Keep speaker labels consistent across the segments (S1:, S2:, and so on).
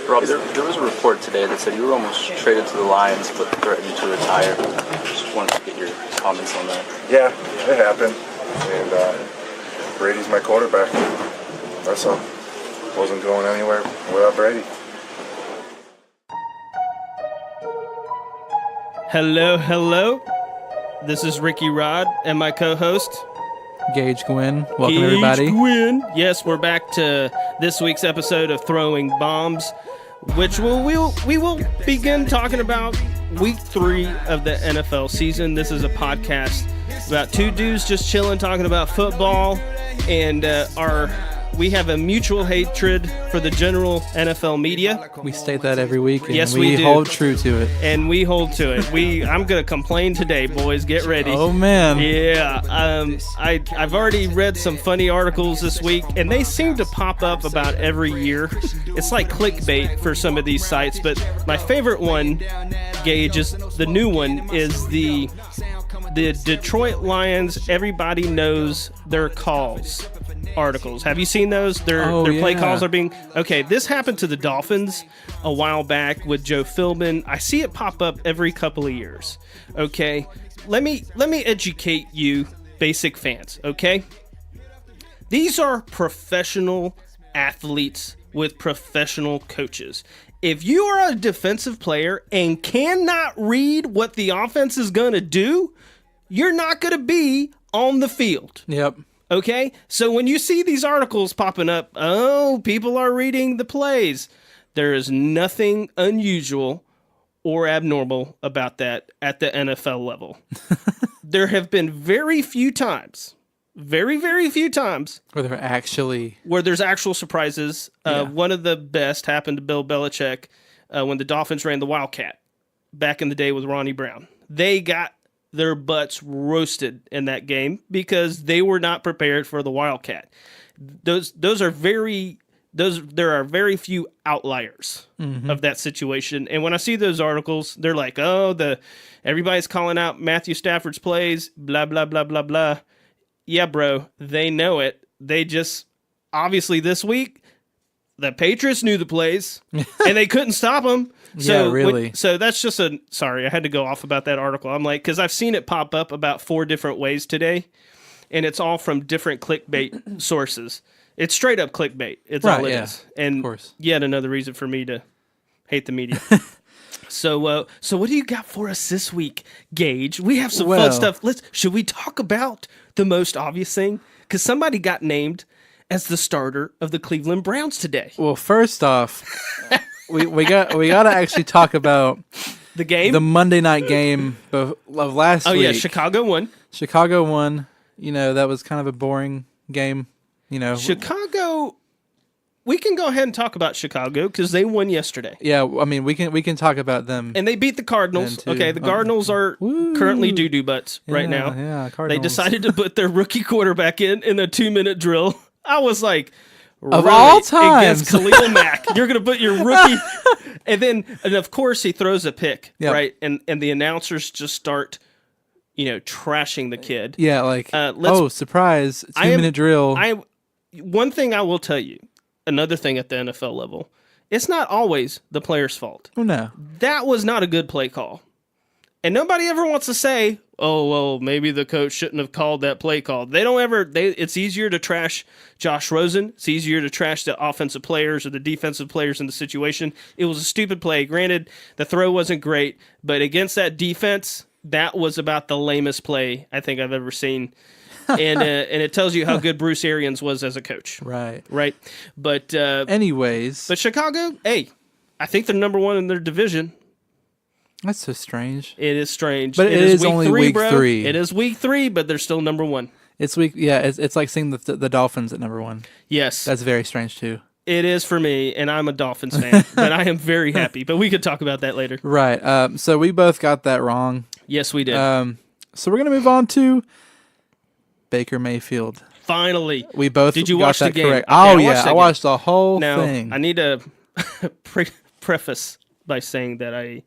S1: Rob, there was a report today that said you were almost traded to the Lions but threatened to retire. Just wanted to get your comments on that.
S2: Yeah, it happened. And Brady's my quarterback. That's all. Wasn't going anywhere without Brady.
S3: Hello. This is Ricky Rod and my co-host,
S4: Gage Gwynn. Welcome, everybody.
S3: Gwynn. Yes, we're back to this week's episode of Throwing Bombs, which we will begin talking about week 3 of the NFL season. This is a podcast about two dudes just chilling, talking about football, and we have a mutual hatred for the general NFL media.
S4: We state that every week, and
S3: yes,
S4: we
S3: do.
S4: Hold true to it.
S3: And we hold to it. I'm going to complain today, boys. Get ready.
S4: Oh, man.
S3: Yeah. I've already read some funny articles this week, and they seem to pop up about every year. It's like clickbait for some of these sites, but my favorite one, Gage, is the new one, is the Detroit Lions Everybody Knows Their Calls articles. Have you seen those? Their play calls are being... Okay, this happened to the Dolphins a while back with Joe Philbin. I see it pop up every couple of years. Okay? Let me educate you basic fans, okay? These are professional athletes with professional coaches. If you are a defensive player and cannot read what the offense is going to do, you're not going to be on the field.
S4: Yep.
S3: Okay? So when you see these articles popping up, people are reading the plays. There is nothing unusual or abnormal about that at the NFL level. There have been very few times, very, very few times,
S4: where
S3: there's actual surprises. One of the best happened to Bill Belichick when the Dolphins ran the Wildcat back in the day with Ronnie Brown. They got their butts roasted in that game because they were not prepared for the Wildcat. There are very few outliers of that situation. And when I see those articles, they're like, everybody's calling out Matthew Stafford's plays, blah, blah, blah, blah, blah. Yeah, bro, they know it. They just, obviously this week, the Patriots knew the plays, and they couldn't stop them. So,
S4: yeah, really.
S3: So that's just sorry, I had to go off about that article. I'm like, because I've seen it pop up about 4 different ways today, and it's all from different clickbait sources. It's straight up clickbait. It's all it is. And
S4: of course.
S3: Yet another reason for me to hate the media. So what do you got for us this week, Gage? We have some fun stuff. Should we talk about the most obvious thing? Because somebody got named as the starter of the Cleveland Browns today.
S4: Well, first off, we got to actually talk about
S3: the game,
S4: the Monday night game of last week.
S3: Oh yeah, Chicago won.
S4: That was kind of a boring game.
S3: Chicago. We can go ahead and talk about Chicago because they won yesterday.
S4: Yeah, I mean we can talk about them.
S3: And they beat the Cardinals. Okay, the Cardinals are currently doo-doo butts right now.
S4: Yeah, Cardinals.
S3: They decided to put their rookie quarterback in a 2-minute drill. I was like,
S4: of all times,
S3: against Khalil Mack, you're going to put your rookie, and of course he throws a pick, right? And the announcers just start, trashing the kid.
S4: Yeah, like surprise, 2-minute drill.
S3: One thing I will tell you. Another thing at the NFL level, it's not always the player's fault.
S4: Oh, no.
S3: That was not a good play call. And nobody ever wants to say, maybe the coach shouldn't have called that play call. It's easier to trash Josh Rosen. It's easier to trash the offensive players or the defensive players in the situation. It was a stupid play. Granted, the throw wasn't great, but against that defense, that was about the lamest play I think I've ever seen. And it tells you how good Bruce Arians was as a coach.
S4: Right.
S3: But
S4: anyways.
S3: But Chicago, I think they're number 1 in their division.
S4: That's so strange.
S3: It is strange.
S4: But it is only week 3.
S3: It is week 3, but they're still number 1.
S4: It's like seeing the Dolphins at number 1.
S3: Yes.
S4: That's very strange too.
S3: It is for me, and I'm a Dolphins fan, but I am very happy. But we could talk about that later.
S4: Right. So we both got that wrong.
S3: Yes, we did.
S4: So we're going to move on to Baker Mayfield.
S3: Finally.
S4: We both
S3: Did you
S4: got
S3: watch
S4: that
S3: the game?
S4: correct.
S3: Okay,
S4: I watched the whole thing.
S3: Now, I need to preface by saying that I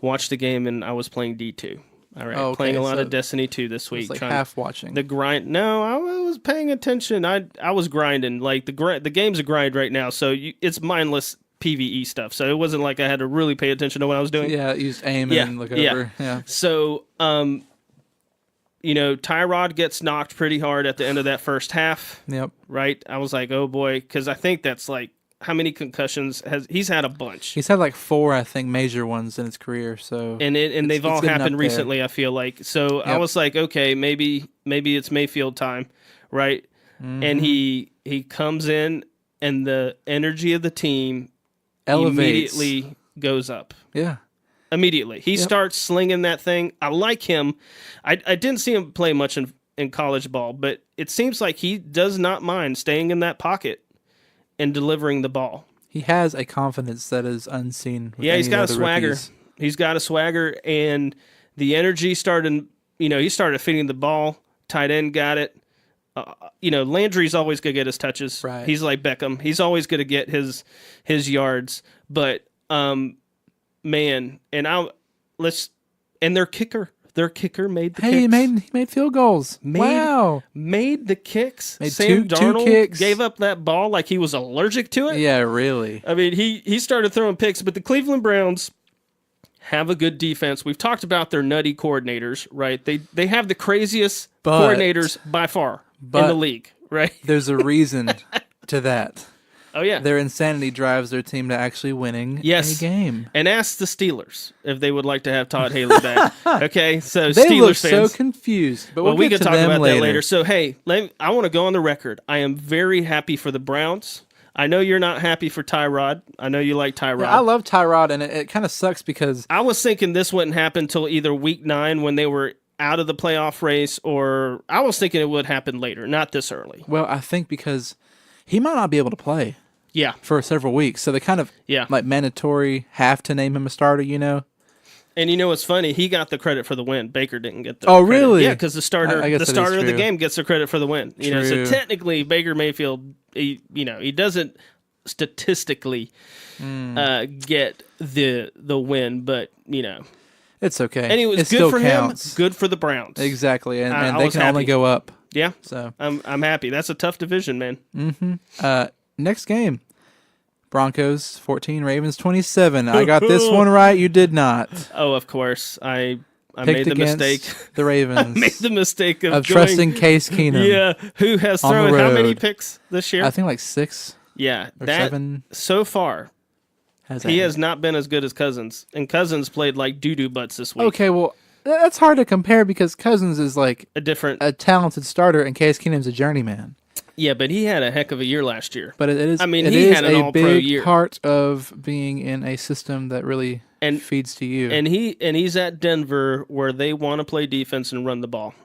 S3: watched the game and I was playing D2. All right, playing a lot of Destiny 2 this week.
S4: Like half watching.
S3: The grind. No, I was paying attention. I was grinding. Like the game's a grind right now, so it's mindless PvE stuff, so it wasn't like I had to really pay attention to what I was doing.
S4: Yeah, you just aim and look over. Yeah.
S3: So, Tyrod gets knocked pretty hard at the end of that first half.
S4: Yep.
S3: Right? I was like, oh boy, because I think that's like, how many concussions he's had? A bunch.
S4: He's had like 4, I think, major ones in his career. So
S3: and they've all happened recently. I feel like so. Yep. I was like, okay, maybe it's Mayfield time, right? Mm-hmm. And he comes in, and the energy of the team
S4: elevates.
S3: Immediately goes up.
S4: Yeah.
S3: Immediately, he starts slinging that thing. I like him. I didn't see him play much in college ball, but it seems like he does not mind staying in that pocket and delivering the ball.
S4: He has a confidence that is unseen.
S3: Yeah, he's got a swagger.
S4: Rookies.
S3: He's got a swagger, and the energy started. He started feeding the ball. Tight end got it. Landry's always going to get his touches.
S4: Right.
S3: He's like Beckham. He's always going to get his yards. But man, and their kicker. Their kicker made the kicks.
S4: He made field goals.
S3: Made the kicks.
S4: Made
S3: Sam
S4: two
S3: Darnold
S4: kicks.
S3: gave up that ball like he was allergic to it.
S4: Yeah, really.
S3: I mean, he started throwing picks, but the Cleveland Browns have a good defense. We've talked about their nutty coordinators, right? They have the craziest coordinators by far in the league, right?
S4: There's a reason to that.
S3: Oh, yeah.
S4: Their insanity drives their team to actually winning a game.
S3: And ask the Steelers if they would like to have Todd Haley back. Okay, so
S4: they
S3: Steelers
S4: look
S3: fans.
S4: so confused. But
S3: we can
S4: to
S3: talk
S4: them
S3: about that later. So, hey, I want to go on the record. I am very happy for the Browns. I know you're not happy for Tyrod. I know you like Tyrod.
S4: Yeah, I love Tyrod, and it kind of sucks because
S3: I was thinking this wouldn't happen until either week 9 when they were out of the playoff race, or I was thinking it would happen later, not this early.
S4: Well, I think because he might not be able to play.
S3: Yeah.
S4: For several weeks. So they kind of like mandatory have to name him a starter,
S3: And you know what's funny? He got the credit for the win. Baker didn't get the
S4: credit.
S3: Really? Yeah, because the starter of the
S4: true.
S3: game gets the credit for the win. So technically Baker Mayfield, he doesn't statistically get the win, but
S4: it's okay.
S3: Anyway, it's good for him, good for the Browns.
S4: Exactly. And they can only go up.
S3: Yeah.
S4: So
S3: I'm happy. That's a tough division, man.
S4: Mm-hmm. Next game, Broncos 14, Ravens 27. I got this one right. You did not.
S3: Oh, of course. I
S4: made
S3: the mistake.
S4: The Ravens.
S3: I made the mistake of
S4: trusting Case Keenum.
S3: Yeah, who has thrown how many picks this year?
S4: I think like 6.
S3: Yeah,
S4: or 7.
S3: So far. He has not been as good as Cousins, and Cousins played like doo-doo butts this week.
S4: Okay, well, that's hard to compare because Cousins is like a talented starter, and Case Keenum's a journeyman.
S3: Yeah, but he had a heck of a year last year.
S4: But it is.
S3: I mean, he had an all-pro year.
S4: Part of being in a system that really feeds to you.
S3: And he's at Denver where they want to play defense and run the ball.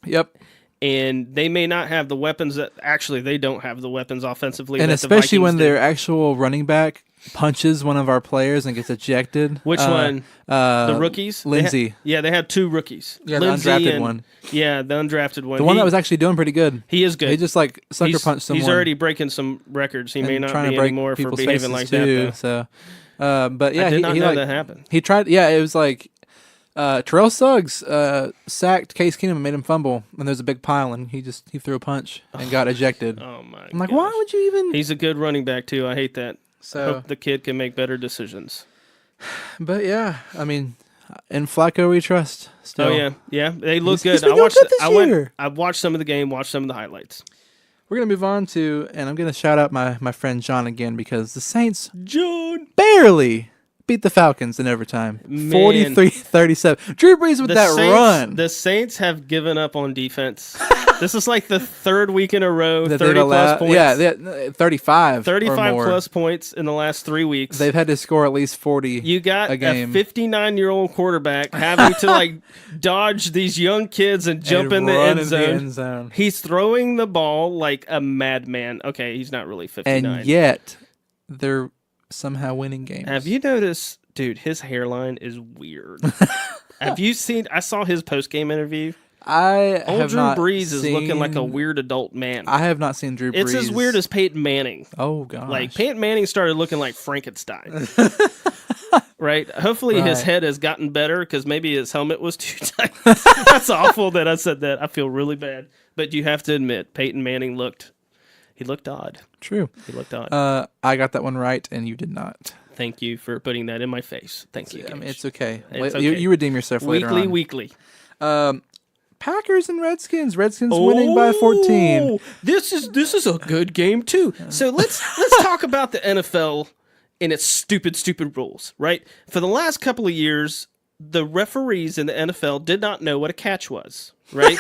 S4: Yep.
S3: And they may not have the weapons that actually they don't have the weapons offensively.
S4: And especially when their actual running back punches one of our players and gets ejected.
S3: Which one? The rookies?
S4: Lindsey.
S3: They had 2 rookies.
S4: Yeah,
S3: Lindsey
S4: the undrafted one.
S3: Yeah, the undrafted one.
S4: The one that was actually doing pretty good.
S3: He is good.
S4: He just like sucker punched someone.
S3: He's already breaking some records. He may not be anymore for behaving like
S4: too,
S3: that.
S4: So, but yeah,
S3: I did not know that happened.
S4: He tried. Yeah, it was like Terrell Suggs sacked Case Keenum and made him fumble, and there's a big pile, and he threw a punch and got ejected.
S3: Oh my!
S4: I'm like, why would you even?
S3: He's a good running back too. I hate that.
S4: So
S3: hope the kid can make better decisions.
S4: But yeah, I mean, in Flacco we trust. Still.
S3: Oh yeah, they look good. I watched some of the game, watched some of the highlights.
S4: We're gonna move on to, and I'm gonna shout out my friend John again because the Saints barely beat the Falcons in overtime. 43-37. Drew Brees with that run.
S3: The Saints have given up on defense. This is like the 3rd week in a row, 30-plus points.
S4: Yeah, they had 35
S3: plus points in the last 3 weeks.
S4: They've had to score at least 40
S3: You got
S4: a game.
S3: A 59-year-old quarterback having to dodge these young kids and jump in the end zone. He's throwing the ball like a madman. Okay, he's not really 59.
S4: And yet, they're somehow winning games.
S3: Have you noticed, dude, his hairline is weird. Have you seen, I saw his post-game interview.
S4: Old
S3: Drew Brees is looking like a weird adult man.
S4: I have not seen Drew Brees.
S3: It's as weird as Peyton Manning.
S4: Oh, gosh.
S3: Like, Peyton Manning started looking like Frankenstein. Right? Hopefully his head has gotten better because maybe his helmet was too tight. That's awful that I said that. I feel really bad. But you have to admit, Peyton Manning looked odd. True.
S4: He looked odd. I got that one right, and you did not.
S3: Thank you for putting that in my face. Thank you, Gage.
S4: I mean, it's okay.
S3: It's
S4: You redeem yourself later on.
S3: Weekly.
S4: Packers and Redskins. Redskins winning by 14.
S3: This is a good game too. So let's talk about the NFL and its stupid rules, right? For the last couple of years, the referees in the NFL did not know what a catch was, right?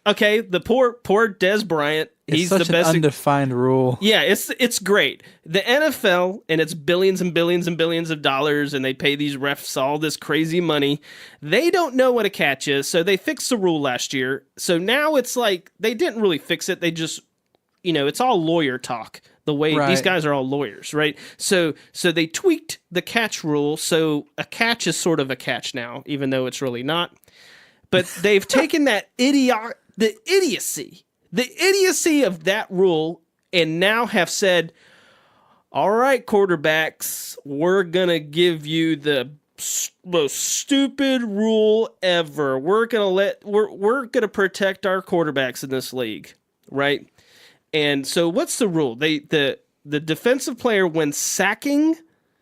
S3: Okay, the poor Des Bryant. He's
S4: such
S3: the best.
S4: An undefined rule.
S3: Yeah, it's great. The NFL and its billions and billions and billions of dollars, and they pay these refs all this crazy money. They don't know what a catch is, so they fixed the rule last year. So now it's like they didn't really fix it. They just, it's all lawyer talk. The way these guys are all lawyers, right? So they tweaked the catch rule, so a catch is sort of a catch now, even though it's really not. But they've taken that the idiocy of that rule, and now have said, all right, quarterbacks, we're going to give you the most stupid rule ever. We're going to protect our quarterbacks in this league, right? And so what's the rule? The defensive player, when sacking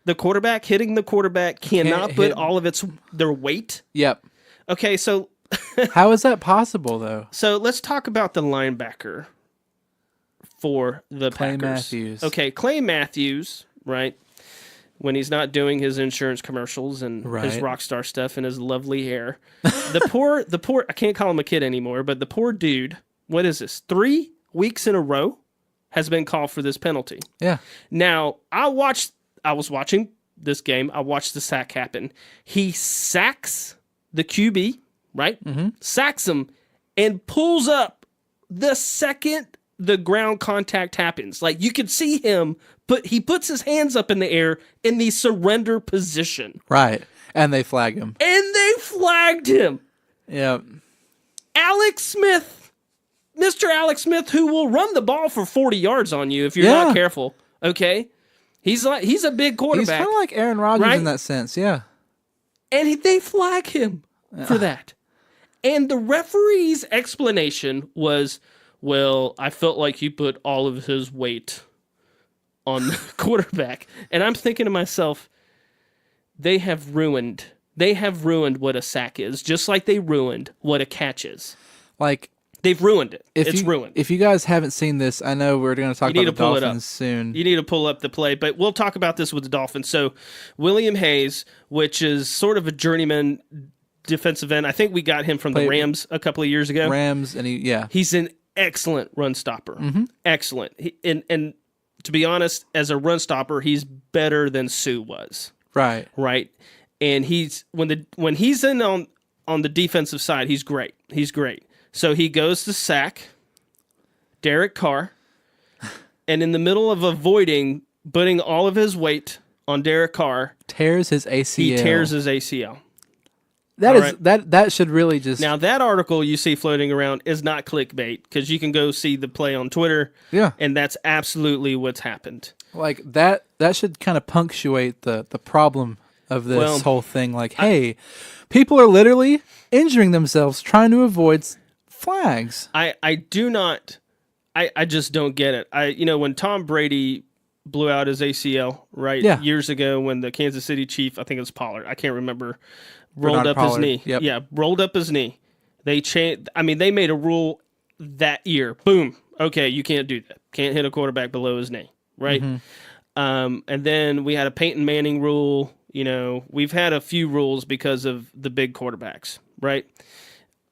S3: the quarterback, hitting the quarterback, cannot put all of their weight.
S4: Yep.
S3: Okay, so
S4: how is that possible, though?
S3: So let's talk about the linebacker for the
S4: Clay
S3: Packers.
S4: Matthews.
S3: Okay, Clay Matthews, right? When he's not doing his insurance commercials and his rock star stuff and his lovely hair. The poor, I can't call him a kid anymore, but the poor dude, what is this? 3 weeks in a row has been called for this penalty.
S4: Yeah.
S3: Now, I was watching this game. I watched the sack happen. He sacks the QB, right? Mm-hmm. Sacks him and pulls up the second the ground contact happens. Like, you could see him, but he puts his hands up in the air in the surrender position.
S4: Right. And they flag him.
S3: And they flagged him.
S4: Yep.
S3: Alex Smith, Mr. Alex Smith, who will run the ball for 40 yards on you if you're not careful. Okay? He's a big quarterback.
S4: He's kind of like Aaron Rodgers in that sense, yeah.
S3: And they flag him for that. And the referee's explanation was, well, I felt like he put all of his weight on the quarterback. And I'm thinking to myself, they have ruined what a sack is, just like they ruined what a catch is.
S4: Like,
S3: they've ruined it. It's ruined.
S4: If you guys haven't seen this, I know we're going to talk about the Dolphins soon.
S3: You need to pull up the play, but we'll talk about this with the Dolphins. So, William Hayes, which is sort of a journeyman defensive end. I think we got him from the Rams a couple of years ago.
S4: Rams, and he's
S3: an excellent run stopper.
S4: Mm-hmm.
S3: Excellent. And to be honest, as a run stopper, he's better than Sue was.
S4: Right.
S3: Right. And he's when he's in on the defensive side, he's great. He's great. So he goes to sack Derek Carr, and in the middle of avoiding putting all of his weight on Derek Carr,
S4: tears his ACL.
S3: He tears his ACL.
S4: That should really just...
S3: Now, that article you see floating around is not clickbait, because you can go see the play on Twitter, and that's absolutely what's happened.
S4: Like, that should kind of punctuate the problem of this whole thing. Like, hey, people are literally injuring themselves trying to avoid flags.
S3: I do not... I just don't get it. When Tom Brady blew out his ACL, years ago, when the Kansas City Chief, I think it was Pollard, I can't remember... rolled up his knee.
S4: Yep.
S3: Yeah, rolled up his knee. They changed. I mean, they made a rule that year. Boom. Okay, you can't do that. Can't hit a quarterback below his knee, right? Mm-hmm. And then we had a Peyton Manning rule. We've had a few rules because of the big quarterbacks, right?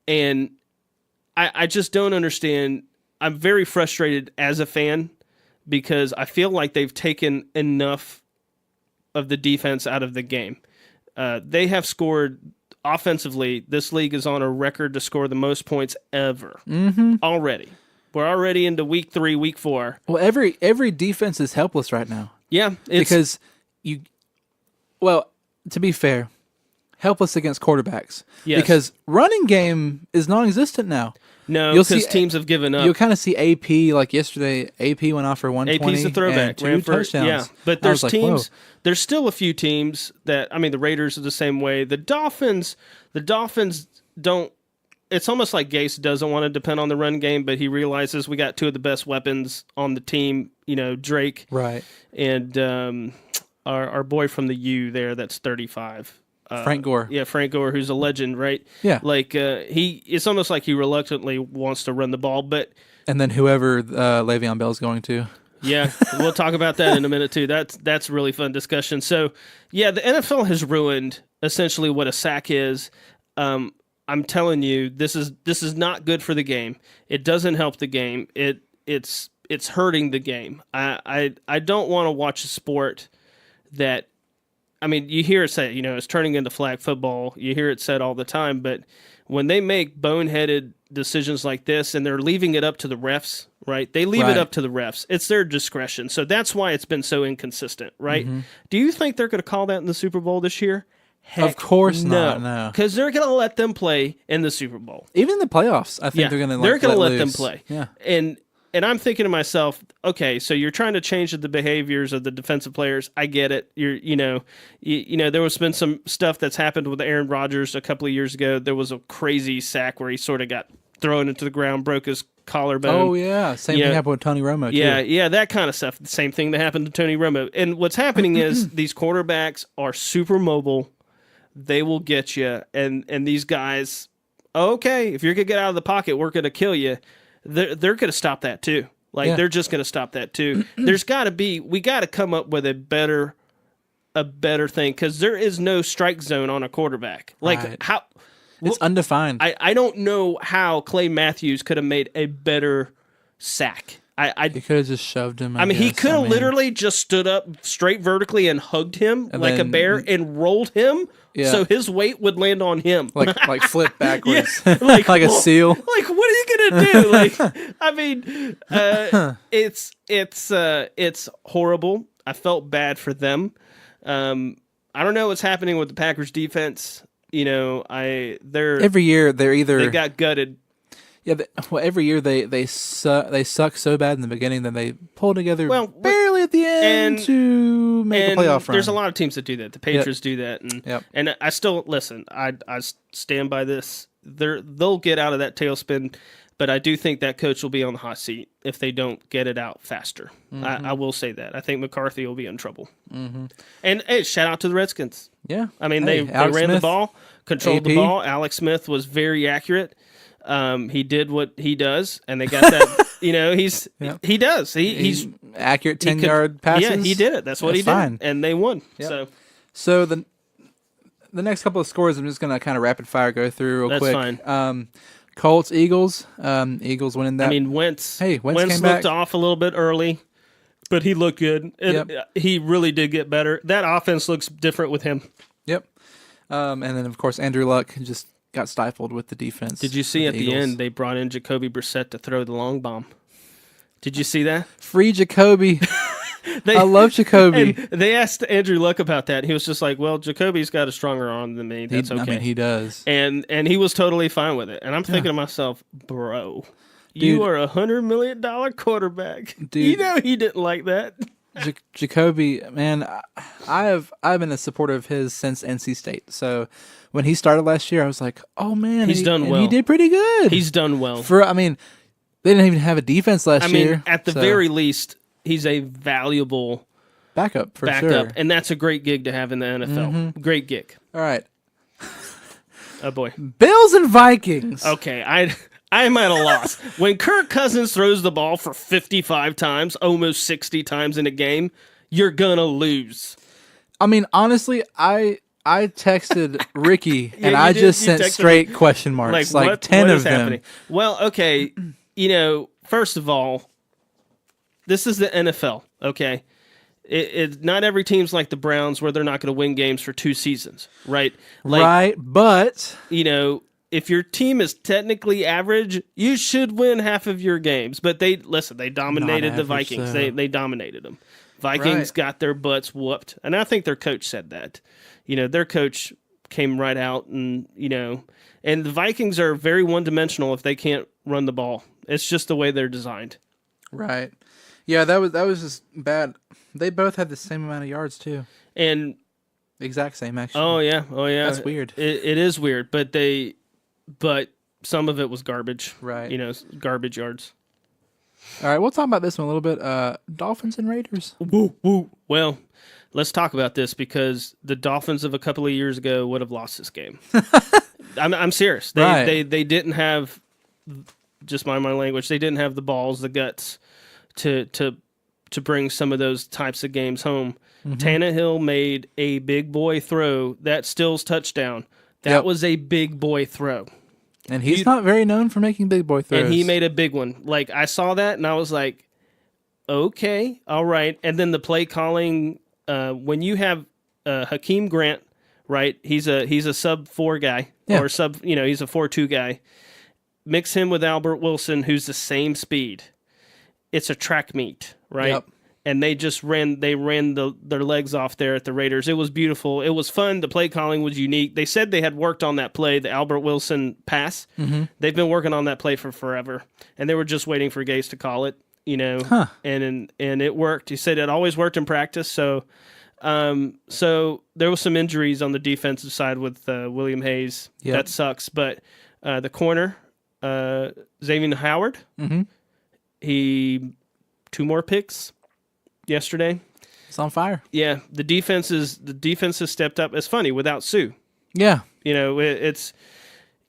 S3: And I just don't understand. I'm very frustrated as a fan because I feel like they've taken enough of the defense out of the game. They have scored offensively. This league is on a record to score the most points ever already. We're already into week 3, week 4.
S4: Well, every defense is helpless right now.
S3: Yeah.
S4: Because to be fair, helpless against quarterbacks.
S3: Yes.
S4: Because running game is non-existent now.
S3: No, because teams have given up.
S4: You'll kind of see AP, like yesterday, AP went off for 120.
S3: AP's a throwback.
S4: And 2 touchdowns.
S3: Yeah, but there's teams.
S4: Whoa.
S3: There's still a few teams that, the Raiders are the same way. The Dolphins don't. it's almost like Gase doesn't want to depend on the run game, but he realizes we got two of the best weapons on the team. Drake,
S4: Right.
S3: and our boy from the U there that's 35.
S4: Frank Gore.
S3: Yeah, Frank Gore, who's a legend, right?
S4: Yeah.
S3: Like it's almost like he reluctantly wants to run the ball, but
S4: And then whoever Le'Veon Bell's going to.
S3: yeah, we'll talk about that in a minute too. That's a really fun discussion. So, yeah, the NFL has ruined essentially what a sack is. I'm telling you, this is not good for the game. It doesn't help the game. It's hurting the game. I don't want to watch a sport that, I mean, you hear it say, it's turning into flag football. You hear it said all the time, but when they make boneheaded decisions like this and they're leaving it up to the refs, right? They leave it up to the refs. It's their discretion. So that's why it's been so inconsistent, right? Mm-hmm. Do you think they're going to call that in the Super Bowl this year? Heck,
S4: of course not. No,
S3: because they're going to let them play in the Super Bowl.
S4: Even in the playoffs, I think they're going to
S3: let them play.
S4: Yeah,
S3: and I'm thinking to myself, okay, so you're trying to change the behaviors of the defensive players. I get it. There was been some stuff that's happened with Aaron Rodgers a couple of years ago. There was a crazy sack where he sort of got thrown into the ground, broke his collarbone.
S4: Oh yeah, same thing happened with Tony Romo. Too.
S3: Yeah, that kind of stuff. The same thing that happened to Tony Romo. And what's happening is these quarterbacks are super mobile. They will get you, and these guys, okay, if you're gonna get out of the pocket, we're gonna kill you. They're gonna stop that too. They're just gonna stop that too. We got to come up with a better thing, because there is no strike zone on a quarterback. How
S4: it's undefined.
S3: I don't know how Clay Matthews could have made a better sack.
S4: He could have just shoved him.
S3: He could have literally just stood up straight vertically and hugged him like a bear and rolled him, so his weight would land on him,
S4: like flip backwards, like a seal.
S3: Like, what are you gonna do? It's horrible. I felt bad for them. I don't know what's happening with the Packers defense.
S4: Every year they
S3: got gutted.
S4: Yeah, every year they suck so bad in the beginning, then they pull together barely at the end to make a playoff run.
S3: There's a lot of teams that do that. The Patriots do that, and I still listen. I stand by this. They'll get out of that tailspin, but I do think that coach will be on the hot seat if they don't get it out faster. Mm-hmm. I will say that. I think McCarthy will be in trouble. Mm-hmm. And hey, shout out to the Redskins.
S4: Yeah,
S3: I mean they ran the ball, controlled the ball. Alex Smith was very accurate. He did what he does, and they got that. He does. He's
S4: accurate 10-yard passes.
S3: Yeah, he did it. That's what he did, and they won. Yep.
S4: So the next couple of scores, I'm just gonna kind of rapid fire go through real quick.
S3: That's fine.
S4: Colts, Eagles. Eagles winning that.
S3: I mean, Wentz
S4: came
S3: looked
S4: back
S3: off a little bit early, but he looked good. He really did get better. That offense looks different with him.
S4: Yep. And then of course Andrew Luck just got stifled with the defense.
S3: Did you see at the end they brought in Jacoby Brissett to throw the long bomb? Did you see that?
S4: Free Jacoby. I love Jacoby.
S3: They asked Andrew Luck about that. He was just like, "Well, Jacoby's got a stronger arm than me. That's okay."
S4: I mean, he does.
S3: And he was totally fine with it. And I'm thinking to myself, bro, you are $100 million quarterback.
S4: Dude,
S3: he didn't like that.
S4: Jacoby, man, I've been a supporter of his since NC State. So when he started last year, I was like, oh man,
S3: he's done well.
S4: He did pretty good.
S3: He's done well.
S4: They didn't even have a defense last year.
S3: At the very least, he's a valuable
S4: backup for sure.
S3: And that's a great gig to have in the NFL. Mm-hmm. Great gig.
S4: All right.
S3: Oh boy.
S4: Bills and Vikings.
S3: Okay, I'm at a loss. When Kirk Cousins throws the ball for 55 times, almost 60 times in a game, you're gonna lose.
S4: I mean, honestly, I texted Ricky and I just sent straight question marks, like 10 of them. Happening?
S3: Well, okay, first of all, this is the NFL, okay? Not every team's like the Browns where they're not going to win games for 2 seasons, right?
S4: Right, but
S3: if your team is technically average, you should win half of your games. But they dominated the Vikings. So. They dominated them. Vikings got their butts whooped, and I think their coach said that. Their coach came right out, and and the Vikings are very one-dimensional if they can't run the ball. It's just the way they're designed.
S4: Right. Yeah, that was just bad. They both had the same amount of yards too,
S3: and
S4: exact same actually.
S3: Oh yeah.
S4: That's weird.
S3: It is weird, but some of it was garbage.
S4: Right.
S3: Garbage yards.
S4: All right, we'll talk about this one a little bit. Dolphins and Raiders.
S3: Woo, woo. Well, let's talk about this because the Dolphins of a couple of years ago would have lost this game. I'm serious. They didn't have, just mind my language, they didn't have the balls, the guts to bring some of those types of games home. Tannehill made a big boy throw. That Stills touchdown. That was a big boy throw.
S4: And he's not very known for making big boy throws.
S3: And he made a big one. Like, I saw that, and I was like, okay, all right. And then the play calling, when you have Hakeem Grant, right? He's a sub-4 guy.
S4: Yeah.
S3: Or he's a 4-2 guy. Mix him with Albert Wilson, who's the same speed. It's a track meet, right?
S4: Yep.
S3: And they just ran their legs off there at the Raiders. It was beautiful. It was fun. The play calling was unique. They said they had worked on that play, the Albert Wilson pass. Mm-hmm. They've been working on that play for forever, and they were just waiting for Gase to call it. And it worked. He said it always worked in practice. So there was some injuries on the defensive side with William Hayes. Yep. That sucks. But the corner, Xavier Howard, he 2 more picks yesterday.
S4: It's on fire.
S3: Yeah, the defense has stepped up. It's funny without Sue.
S4: Yeah,
S3: it's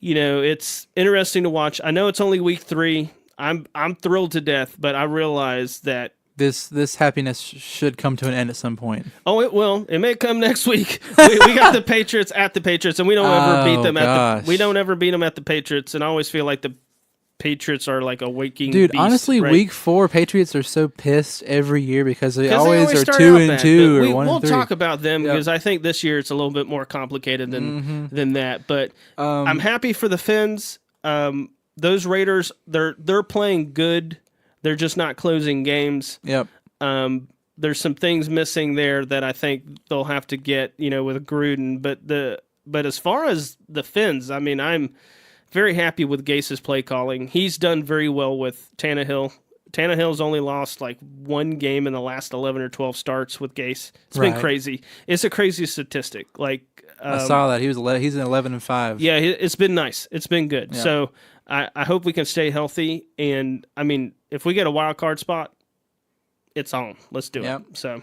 S3: interesting to watch. I know it's only week 3. I'm thrilled to death, but I realize that
S4: this happiness should come to an end at some point.
S3: Oh, it will. It may come next week. we got the Patriots at the Patriots, and we don't ever beat them we don't ever beat them at the Patriots, and I always feel like the Patriots are like a waking
S4: dude.
S3: beast,
S4: Honestly,
S3: right?
S4: week 4 Patriots are so pissed every year because they always are 2-2 or 1-3.
S3: We'll talk about them because I think this year it's a little bit more complicated than that. But I'm happy for the Fins. Those Raiders, they're playing good. They're just not closing games.
S4: Yep.
S3: There's some things missing there that I think they'll have to get, with Gruden. But as far as the Fins, I mean, I'm very happy with Gase's play calling. He's done very well with Tannehill. Tannehill's only lost like 1 game in the last 11 or 12 starts with Gase. It's been crazy. It's a crazy statistic. Like
S4: I saw that he's in 11-5.
S3: Yeah, it's been nice. It's been good. Yeah. So I hope we can stay healthy. And I mean, if we get a wild card spot, it's on. Let's do it. So,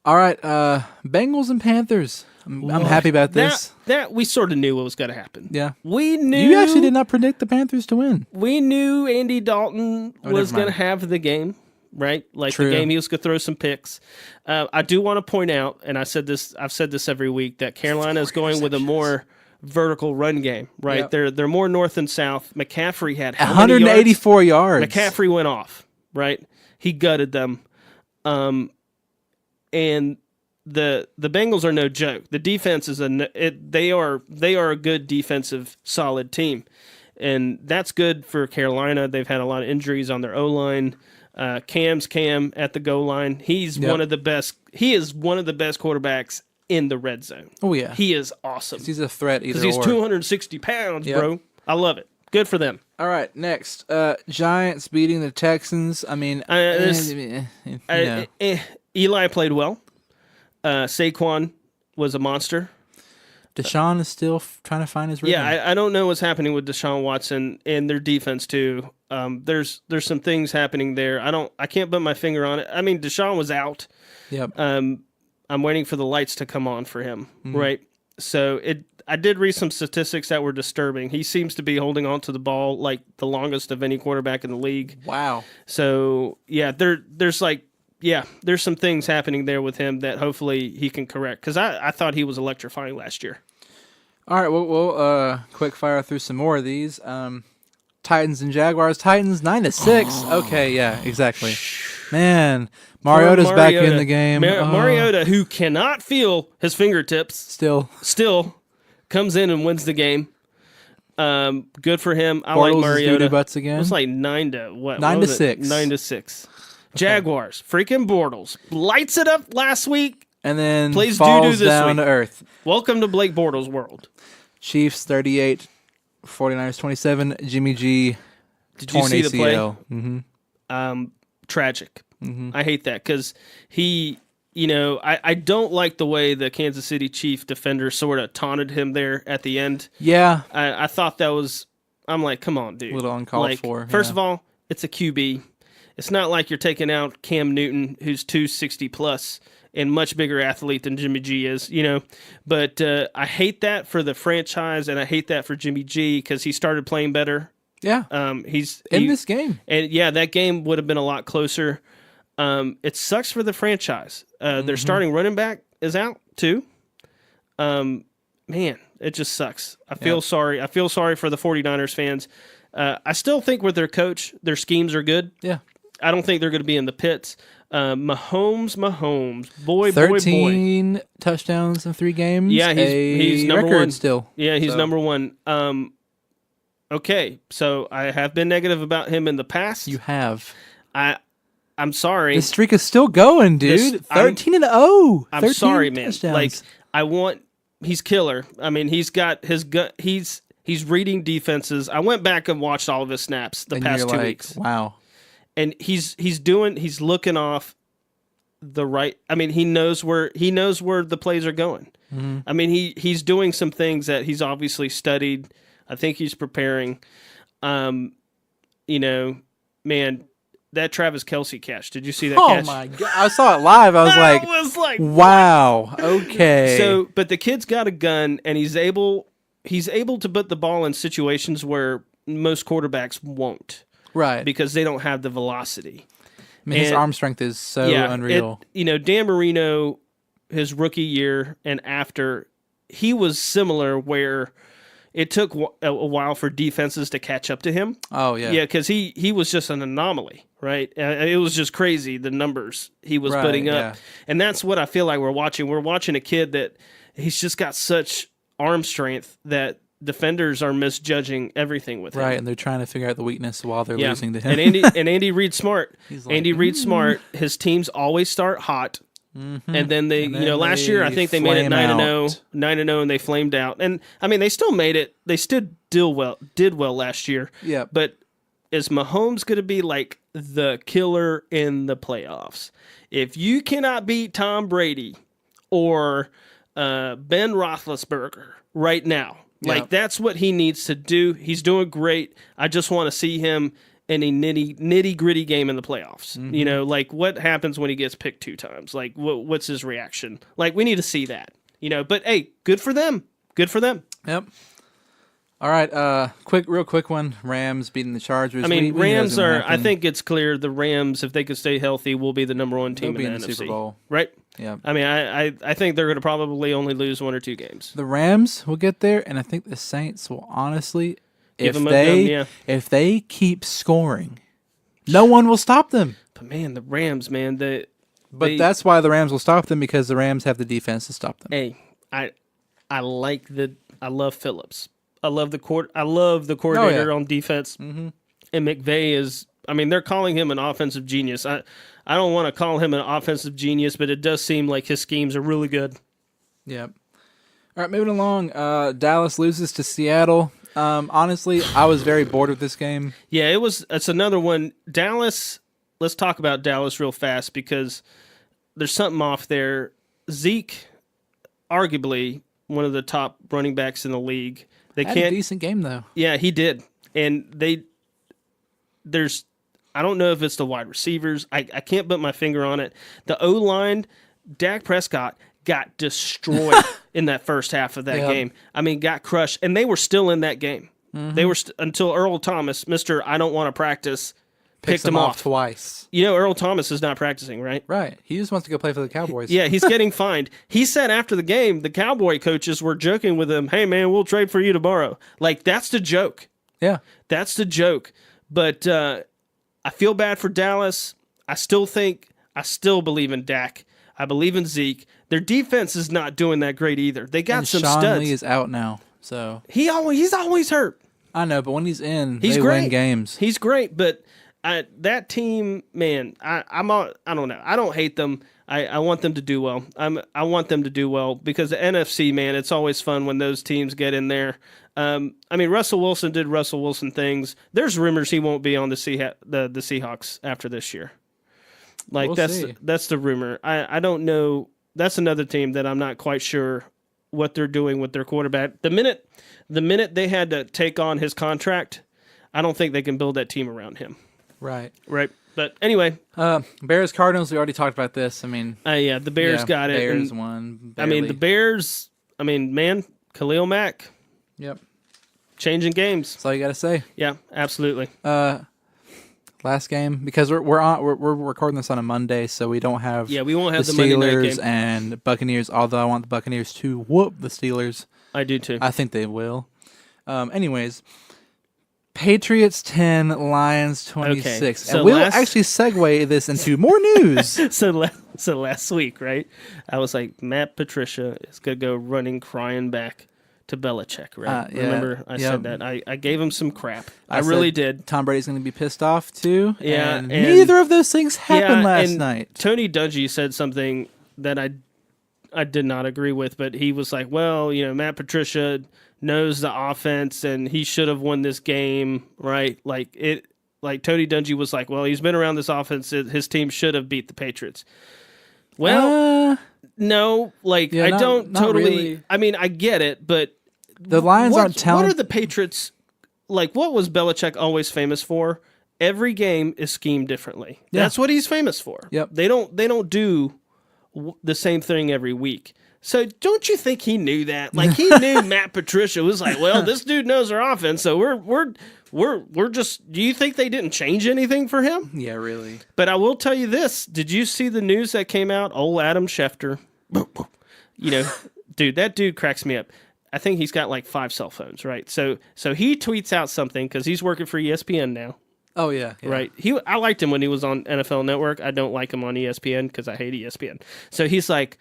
S4: all right, Bengals and Panthers. I'm happy about this.
S3: That we sort of knew what was going to happen.
S4: Yeah,
S3: we knew.
S4: You actually did not predict the Panthers to win.
S3: We knew Andy Dalton was going to have the game, right? Like
S4: True.
S3: The game he was going to throw some picks. I do want to point out, and I've said this every week, that Carolina is going with a more vertical run game, right? Yep. They're more north and south. McCaffrey had
S4: 184 yards.
S3: McCaffrey went off, right? He gutted them. And the Bengals are no joke. The defense is they are a good defensive solid team. And that's good for Carolina. They've had a lot of injuries on their O-line. Cam's Cam at the goal line. He's one of the best. He is one of the best quarterbacks in the red zone.
S4: Oh yeah.
S3: He is awesome.
S4: He's a threat either.
S3: Because he's 260 pounds, bro. I love it. Good for them.
S4: All right, next. Giants beating the Texans. I mean,
S3: Eli played well. Saquon was a monster.
S4: Deshaun is still trying to find his rhythm.
S3: Yeah, I don't know what's happening with Deshaun Watson and their defense too. There's some things happening there. I can't put my finger on it. I mean, Deshaun was out.
S4: Yep.
S3: I'm waiting for the lights to come on for him. Right. So I did read some statistics that were disturbing. He seems to be holding on to the ball like the longest of any quarterback in the league.
S4: Wow.
S3: So yeah, there's some things happening there with him that hopefully he can correct. Because I thought he was electrifying last year.
S4: All right, we'll quick fire through some more of these. Titans and Jaguars. Titans 9-6. Okay, yeah, exactly. Man, Mariota's back in the game.
S3: Mariota, who cannot feel his fingertips, still comes in and wins the game. Good for him. I like Mariota.
S4: Butts again.
S3: It was like 9-6. 9-6. Jaguars, freaking Bortles, lights it up last week,
S4: and then
S3: plays
S4: falls
S3: this
S4: down
S3: week.
S4: to earth.
S3: Welcome to Blake Bortles' world.
S4: Chiefs 38, 49ers 27. Jimmy G.
S3: Did you see
S4: ACL.
S3: the play? Tragic. I hate that because he, I don't like the way the Kansas City Chief defender sort of taunted him there at the end.
S4: Yeah.
S3: I thought that was I'm like, come on, dude.
S4: A little uncalled
S3: like,
S4: for.
S3: First
S4: yeah.
S3: of all, it's a QB. It's not like you're taking out Cam Newton, who's 260 plus and much bigger athlete than Jimmy G is, But I hate that for the franchise, and I hate that for Jimmy G because he started playing better.
S4: Yeah.
S3: He's
S4: in this game.
S3: And yeah, that game would have been a lot closer. It sucks for the franchise. Their starting running back is out too. Man, it just sucks. I feel sorry. I feel sorry for the 49ers fans. I still think with their coach, their schemes are good.
S4: Yeah.
S3: I don't think they're going to be in the pits. Mahomes, boy,
S4: 13 touchdowns in 3 games.
S3: Yeah, he's number
S4: record
S3: one
S4: still.
S3: Yeah, he's number one. Okay, so I have been negative about him in the past.
S4: You have.
S3: I'm sorry.
S4: The streak is still going, dude. 13-0.
S3: I'm sorry, man.
S4: Touchdowns.
S3: Like he's killer. I mean, he's got his gut. He's reading defenses. I went back and watched all of his snaps the past 2 weeks.
S4: Wow.
S3: And he's looking off the right. I mean, he knows where the plays are going. Mm-hmm. I mean, he's doing some things that he's obviously studied. I think he's preparing. Man, that Travis Kelce catch. Did you see that catch?
S4: Oh my god! I saw it live. I was like, wow. Okay.
S3: So, but the kid's got a gun, and he's able to put the ball in situations where most quarterbacks won't.
S4: Right.
S3: Because they don't have the velocity.
S4: I mean, his arm strength is so unreal.
S3: Dan Marino, his rookie year and after, he was similar where it took a while for defenses to catch up to him.
S4: Oh, yeah.
S3: Yeah, because he was just an anomaly, right? It was just crazy, the numbers he was putting up.
S4: Yeah.
S3: And that's what I feel like we're watching. We're watching a kid that he's just got such arm strength that defenders are misjudging everything with him.
S4: Right, and they're trying to figure out the weakness while they're losing to him.
S3: And Andy Reid's smart. Andy Reid's smart. His teams always start hot. Mm-hmm. And then last year I think they made it 9-0, and they flamed out. And I mean, they still made it. They still did well last year.
S4: Yeah.
S3: But is Mahomes going to be like the killer in the playoffs? If you cannot beat Tom Brady or Ben Roethlisberger right now, like, that's what he needs to do. He's doing great. I just want to see him in a nitty-gritty game in the playoffs. Mm-hmm. Like, what happens when he gets picked 2 times? Like, what's his reaction? Like, we need to see that. But, hey, good for them. Good for them.
S4: Yep. All right, real quick one. Rams beating the Chargers.
S3: I mean, Rams are, I think it's clear the Rams, if they could stay healthy, will be the number 1 team in the NFC.
S4: Super Bowl.
S3: Right?
S4: Yeah.
S3: I mean, I think they're going to probably only lose 1 or 2 games.
S4: The Rams will get there, and I think the Saints will honestly, if they keep scoring, no one will stop them.
S3: But man, the Rams, man,
S4: that's why the Rams will stop them, because the Rams have the defense to stop them.
S3: Hey, I love Phillips. I love the coordinator on defense. Mm-hmm. And McVay is, I mean, they're calling him an offensive genius. I don't want to call him an offensive genius, but it does seem like his schemes are really good.
S4: Yep. All right, moving along. Dallas loses to Seattle. Honestly, I was very bored with this game.
S3: Yeah, it's another one. Dallas, let's talk about Dallas real fast because there's something off there. Zeke, arguably one of the top running backs in the league.
S4: Had a decent game, though.
S3: Yeah, he did. And I don't know if it's the wide receivers. I can't put my finger on it. The O-line, Dak Prescott got destroyed in that first half of that game. I mean, got crushed. And they were still in that game. Mm-hmm. They were until Earl Thomas, Mr. I don't want to practice, picked him off
S4: twice.
S3: Earl Thomas is not practicing, right?
S4: Right. He just wants to go play for the Cowboys.
S3: Yeah, he's getting fined. He said after the game, the Cowboy coaches were joking with him, hey, man, we'll trade for you tomorrow. Like, that's the joke.
S4: Yeah.
S3: That's the joke. But I feel bad for Dallas. I still believe in Dak. I believe in Zeke. Their defense is not doing that great either. They got some
S4: Sean
S3: studs.
S4: Lee is out now, so
S3: he's always hurt.
S4: I know, but when he's in,
S3: they
S4: win games.
S3: He's great, but that team, man, I don't know. I don't hate them. I want them to do well. I want them to do well because the NFC, man, it's always fun when those teams get in there. I mean, Russell Wilson did Russell Wilson things. There's rumors he won't be on the Seahawks after this year. Like, that's the rumor. I don't know. That's another team that I'm not quite sure what they're doing with their quarterback. The minute they had to take on his contract, I don't think they can build that team around him.
S4: Right.
S3: But anyway,
S4: Bears Cardinals. We already talked about this. I mean,
S3: the Bears got it.
S4: Bears
S3: and,
S4: won.
S3: I mean, the Bears. I mean, man, Khalil Mack.
S4: Yep.
S3: Changing games.
S4: That's all you got to say.
S3: Yeah, absolutely.
S4: Last game, because we're recording this on a Monday, so we don't have
S3: we won't have the
S4: Steelers
S3: Monday night game.
S4: and Buccaneers. Although I want the Buccaneers to whoop the Steelers.
S3: I do too.
S4: I think they will. Anyways, Patriots 10, Lions 26,
S3: Okay, so
S4: and we'll actually segue this into more news.
S3: So last week, right? I was like, Matt Patricia is gonna go running, crying back to Belichick, right?
S4: Yeah,
S3: Remember, I said that. I gave him some crap. I
S4: said
S3: really did.
S4: Tom Brady's going to be pissed off too.
S3: Yeah,
S4: and
S3: and-
S4: neither of those things happened last
S3: and
S4: night.
S3: Tony Dungy said something that I did not agree with, but he was like, well, Matt Patricia knows the offense and he should have won this game, right? Like Tony Dungy was like, well, he's been around this offense. His team should have beat the Patriots. Well, no, I don't
S4: not
S3: totally.
S4: really.
S3: I mean, I get it, but
S4: The Lions aren't
S3: what
S4: talented.
S3: are the Patriots like? What was Belichick always famous for? Every game is schemed differently.
S4: Yeah.
S3: That's what he's famous for.
S4: Yep.
S3: They don't do the same thing every week. So don't you think he knew that? Like he knew Matt Patricia was like, well, this dude knows our offense, so we're just. Do you think they didn't change anything for him?
S4: Yeah, really.
S3: But I will tell you this: did you see the news that came out? Old Adam Schefter, dude, that dude cracks me up. I think he's got like 5 cell phones, right? So he tweets out something because he's working for ESPN now.
S4: Oh yeah.
S3: Right. I liked him when he was on NFL Network. I don't like him on ESPN because I hate ESPN. So he's like,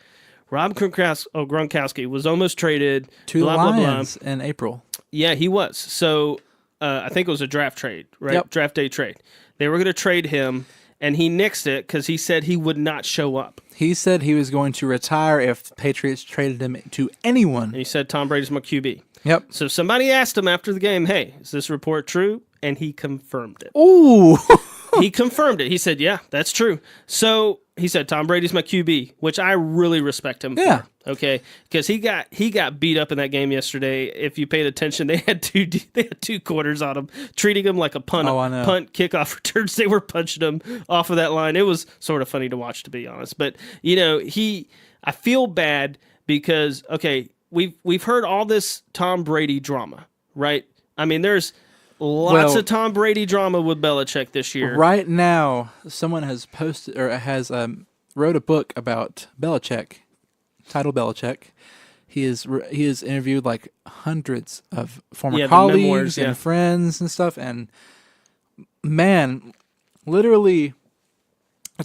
S3: Rob Gronkowski was almost traded
S4: to
S3: blah,
S4: the
S3: blah,
S4: Lions in April.
S3: Yeah, he was. So I think it was a draft trade, right?
S4: Yep.
S3: Draft day trade. They were going to trade him, and he nixed it because he said he would not show up.
S4: He said he was going to retire if Patriots traded him to anyone.
S3: And he said Tom Brady's my QB.
S4: Yep.
S3: So somebody asked him after the game, hey, is this report true? And he confirmed it.
S4: Ooh.
S3: He confirmed it. He said, yeah, that's true. So he said, Tom Brady's my QB, which I really respect him
S4: Yeah.
S3: for. Okay, because he got beat up in that game yesterday. If you paid attention, they had two quarters on him, treating him like a punt kickoff returns. They were punching him off of that line. It was sort of funny to watch, to be honest. But I feel bad because we've heard all this Tom Brady drama, right? I mean, there's lots of Tom Brady drama with Belichick this year.
S4: Right now, someone has posted or has wrote a book about Belichick, titled Belichick. He is interviewed like hundreds of former colleagues
S3: memoirs,
S4: and friends and stuff. And man, literally,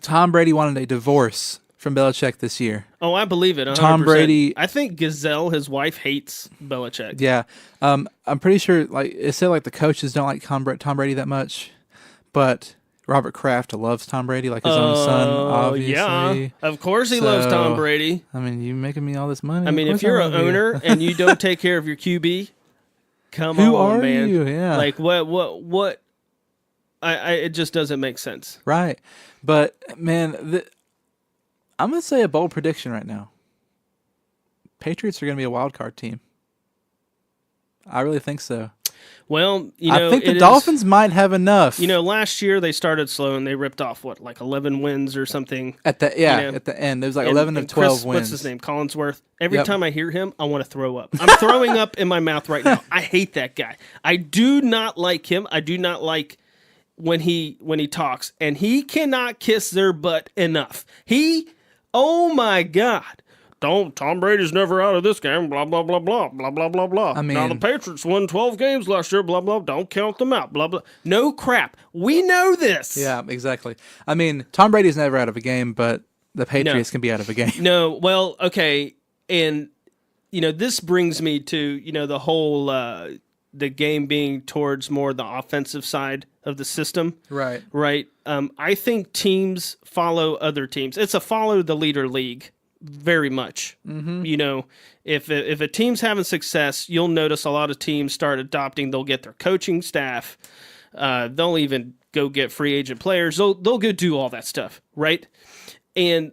S4: Tom Brady wanted a divorce from Belichick this year.
S3: Oh, I believe it. 100%.
S4: Tom Brady.
S3: I think Gazelle, his wife, hates Belichick.
S4: Yeah, I'm pretty sure. Like it said, like the coaches don't like Tom Brady that much, but Robert Kraft loves Tom Brady, like his own son. Obviously,
S3: yeah, of course he loves Tom Brady.
S4: I mean, you making me all this money.
S3: I mean, if you're an owner and you don't take care of your QB,
S4: Who are
S3: man.
S4: you? Yeah,
S3: like what? It just doesn't make sense.
S4: Right, but man, I'm gonna say a bold prediction right now. Patriots are gonna be a wild card team. I really think so.
S3: Well,
S4: I think the Dolphins might have enough.
S3: Last year they started slow and they ripped off like 11 wins or something.
S4: At the end, there was like 11 of 12 wins.
S3: What's his name? Collinsworth. Every time I hear him, I want to throw up. I'm throwing up in my mouth right now. I hate that guy. I do not like him. I do not like when he talks, and he cannot kiss their butt enough. Oh my God. Tom Brady's never out of this game, blah, blah, blah, blah, blah, blah, blah, blah.
S4: I mean,
S3: now the Patriots won 12 games last year, blah, blah, don't count them out, blah, blah. No crap. We know this.
S4: Yeah, exactly. I mean, Tom Brady's never out of a game, but the Patriots can be out of a game.
S3: No, well, okay. And, this brings me to, the whole, the game being towards more the offensive side of the system.
S4: Right.
S3: Right. I think teams follow other teams. It's a follow the leader league. Very much. Mm-hmm. If a team's having success, you'll notice a lot of teams start adopting. They'll get their coaching staff. They'll even go get free agent players. They'll go do all that stuff, right? And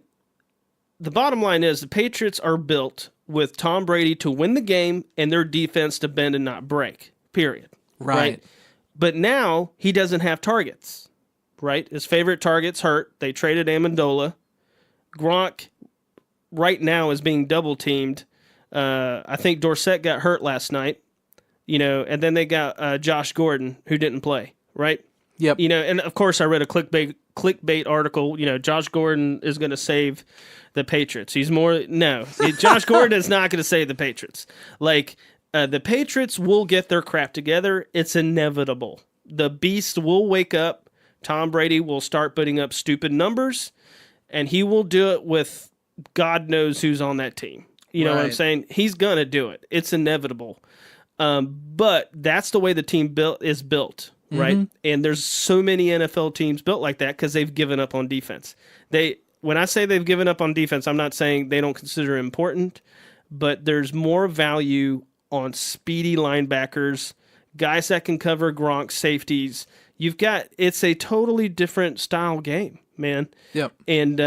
S3: the bottom line is the Patriots are built with Tom Brady to win the game and their defense to bend and not break, period.
S4: Right.
S3: But now he doesn't have targets, right? His favorite target's hurt. They traded Amendola. Gronk right now is being double-teamed. I think Dorsett got hurt last night, and then they got Josh Gordon, who didn't play, right?
S4: Yep.
S3: And of course I read a clickbait article, Josh Gordon is going to save the Patriots. Josh Gordon is not going to save the Patriots. The Patriots will get their crap together. It's inevitable. The beast will wake up. Tom Brady will start putting up stupid numbers, and he will do it with God knows who's on that team. You know what I'm saying? He's going to do it. It's inevitable. But that's the way the team is built, right? Mm-hmm. And there's so many NFL teams built like that because they've given up on defense. When I say they've given up on defense, I'm not saying they don't consider it important, but there's more value on speedy linebackers, guys that can cover Gronk, safeties. It's a totally different style game, man.
S4: Yep. And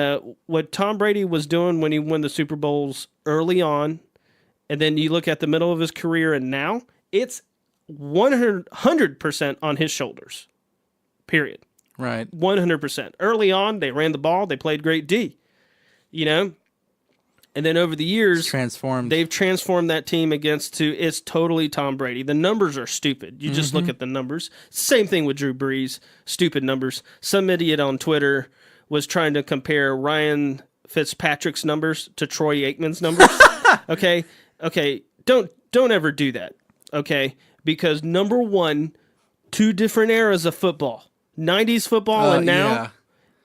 S3: what Tom Brady was doing when he won the Super Bowls early on, and then you look at the middle of his career and now, it's 100% on his shoulders, period.
S4: Right.
S3: 100%. Early on, they ran the ball. They played great D, And then over the years, they've transformed that team it's totally Tom Brady. The numbers are stupid. You just look at the numbers. Same thing with Drew Brees. Stupid numbers. Some idiot on Twitter was trying to compare Ryan Fitzpatrick's numbers to Troy Aikman's numbers. Okay. Don't ever do that. Okay. Because number one, two different eras of football. 90s football and now,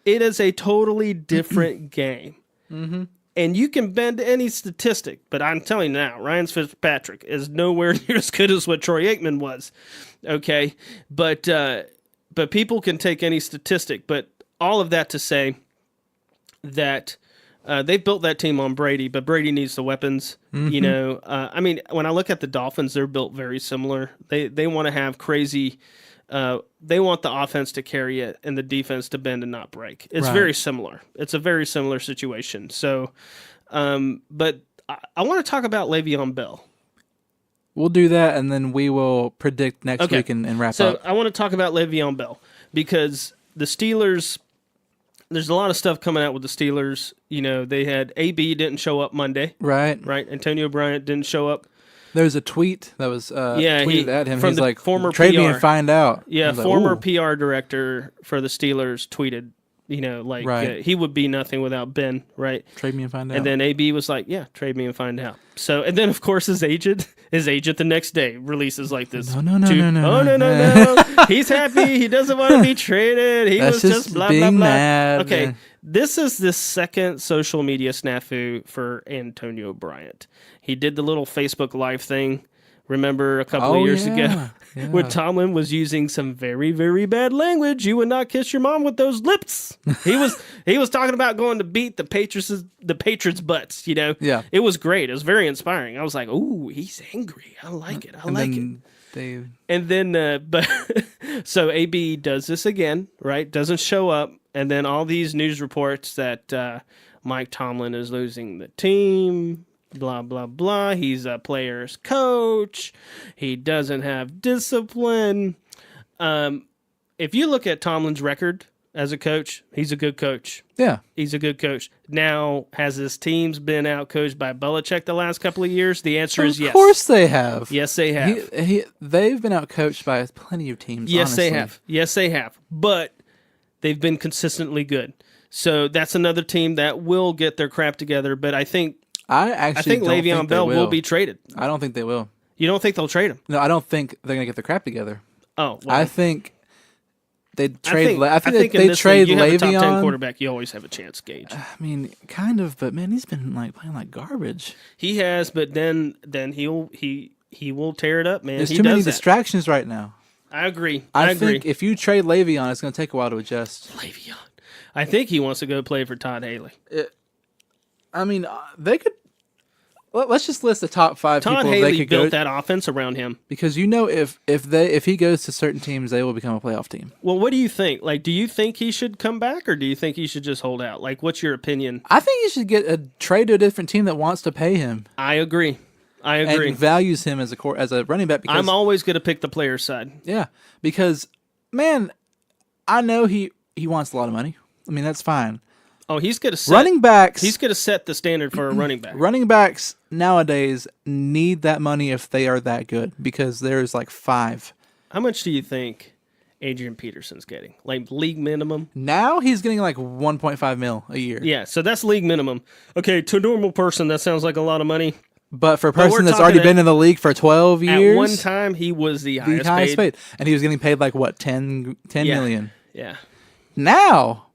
S3: it is a totally different game. Mm-hmm. And you can bend any statistic, but I'm telling you now, Ryan Fitzpatrick is nowhere near as good as what Troy Aikman was. Okay, but people can take any statistic. But all of that to say that they built that team on Brady, but Brady needs the weapons. Mm-hmm. When I look at the Dolphins, they're built very similar. They want to have crazy. They want the offense to carry it and the defense to bend and not break. It's very similar. It's a very similar situation. So, but I want to talk about Le'Veon Bell.
S4: We'll do that, and then we will predict next week and wrap up.
S3: So I want to talk about Le'Veon Bell because the Steelers, there's a lot of stuff coming out with the Steelers. They had AB didn't show up Monday.
S4: Right.
S3: Antonio Bryant didn't show up.
S4: There's a tweet that was tweeted at him.
S3: From
S4: He's
S3: the
S4: like,
S3: former
S4: trade
S3: PR.
S4: me and find out.
S3: Yeah,
S4: former
S3: PR director for the Steelers tweeted, he would be nothing without Ben, right?
S4: Trade me and find out.
S3: And then AB was like, yeah, trade me and find out. So, and then of course his agent the next day releases like this. No. He's happy. He doesn't want to be traded. He was just blah, blah, blah.
S4: Mad.
S3: Okay. This is the second social media snafu for Antonio Bryant. He did the little Facebook Live thing, remember, a couple of years ago, where Tomlin was using some very, very bad language. You would not kiss your mom with those lips. He was talking about going to beat the Patriots' butts,
S4: Yeah.
S3: It was great. It was very inspiring. I was like, ooh, he's angry. I like it. And then, so AB does this again, right? Doesn't show up. And then all these news reports that Mike Tomlin is losing the team, blah, blah, blah. He's a player's coach. He doesn't have discipline. If you look at Tomlin's record as a coach, he's a good coach.
S4: Yeah.
S3: He's a good coach. Now, has his teams been out-coached by Belichick the last couple of years? The answer is yes.
S4: Of course they have.
S3: Yes, they have.
S4: They've been out-coached by plenty of teams,
S3: Yes,
S4: honestly.
S3: they have. Yes, they have. But they've been consistently good. So that's another team that will get their crap together. But I think Le'Veon Bell will be traded.
S4: I don't think they will.
S3: You don't think they'll trade him?
S4: No, I don't think they're gonna get their crap together.
S3: Oh, well,
S4: I think they'd trade.
S3: I think
S4: they trade
S3: you
S4: Le'Veon.
S3: have a top 10 quarterback. You always have a chance, Gage.
S4: I mean, kind of, but man, he's been playing like garbage.
S3: He has, but then he will tear it up, man.
S4: There's too many distractions right now.
S3: I agree.
S4: I think if you trade Le'Veon, it's going to take a while to adjust.
S3: Le'Veon. I think he wants to go play for Todd Haley.
S4: They could. let's just list the top 5
S3: Todd
S4: people they
S3: Haley
S4: could
S3: built
S4: go
S3: that offense around him.
S4: because if he goes to certain teams, they will become a playoff team.
S3: Well, what do you think? Like, do you think he should come back, or do you think he should just hold out? Like, what's your opinion?
S4: I think he should get a trade to a different team that wants to pay him.
S3: I agree.
S4: And values him as a running back. Because,
S3: I'm always going to pick the player's side.
S4: Yeah, because man, I know he wants a lot of money. I mean, that's fine.
S3: Oh, he's going to
S4: running backs.
S3: He's going to set the standard for a running back.
S4: Running backs nowadays need that money if they are that good because there's like 5.
S3: How much do you think Adrian Peterson's getting? Like league minimum?
S4: Now he's getting like 1.5 mil a year.
S3: Yeah, so that's league minimum. Okay, to a normal person, that sounds like a lot of money.
S4: But for a person that's already been in the league for 12 years,
S3: at one time he was the highest paid.
S4: And he was getting paid like what, 10 million?
S3: Yeah.
S4: Now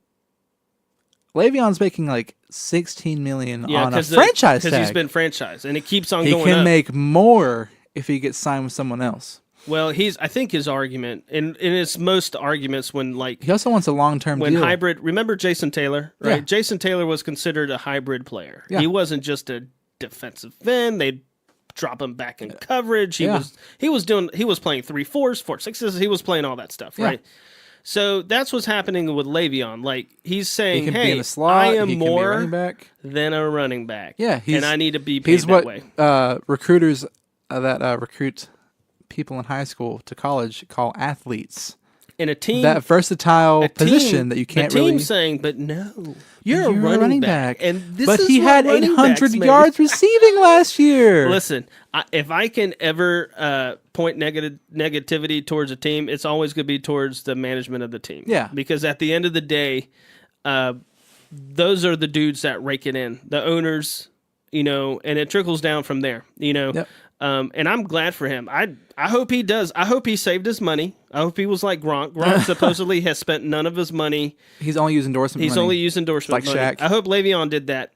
S4: Le'Veon's making like 16 million on a franchise tag.
S3: Because he's been franchised, and it keeps on
S4: going up. He can make more if he gets signed with someone else.
S3: Well, I think his argument, and it's most arguments when like
S4: he also wants a long-term deal.
S3: Hybrid. Remember Jason Taylor, right?
S4: Yeah.
S3: Jason Taylor was considered a hybrid player.
S4: Yeah.
S3: He wasn't just a defensive end. They'd drop him back in coverage. He was playing 3-4s, 4-6s. He was playing all that stuff, right? So that's what's happening with Le'Veon. Like he's saying,
S4: he can
S3: "Hey,
S4: be in the slot,
S3: I am
S4: he
S3: more
S4: can be a running back.
S3: than a running back.
S4: Yeah,
S3: and I need to be paid that way."
S4: Recruiters that recruit people in high school to college call athletes.
S3: In a team,
S4: that versatile position that you can't
S3: the
S4: really.
S3: Team saying, but no, you're a running back. And this
S4: but
S3: is
S4: he had 800 yards receiving last year.
S3: Listen, if I can ever point negativity towards a team, it's always going to be towards the management of the team.
S4: Yeah,
S3: because at the end of the day, those are the dudes that rake it in, the owners, and it trickles down from there,
S4: Yep.
S3: And I'm glad for him. I hope he does. I hope he saved his money. I hope he was like Gronk. Gronk supposedly has spent none of his money.
S4: He's only used endorsement money.
S3: He's only used endorsement money.
S4: Shaq.
S3: I hope Le'Veon did that.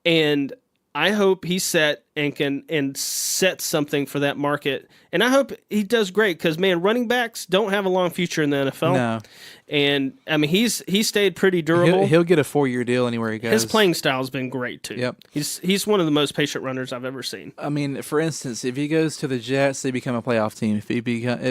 S3: And I hope he set something for that market. And I hope he does great because, man, running backs don't have a long future in the NFL.
S4: No.
S3: And, I mean, he stayed pretty durable.
S4: He'll get a 4-year deal anywhere he goes.
S3: His playing style has been great, too.
S4: Yep.
S3: He's one of the most patient runners I've ever seen.
S4: I mean, for instance, if he goes to the Jets, they become a playoff team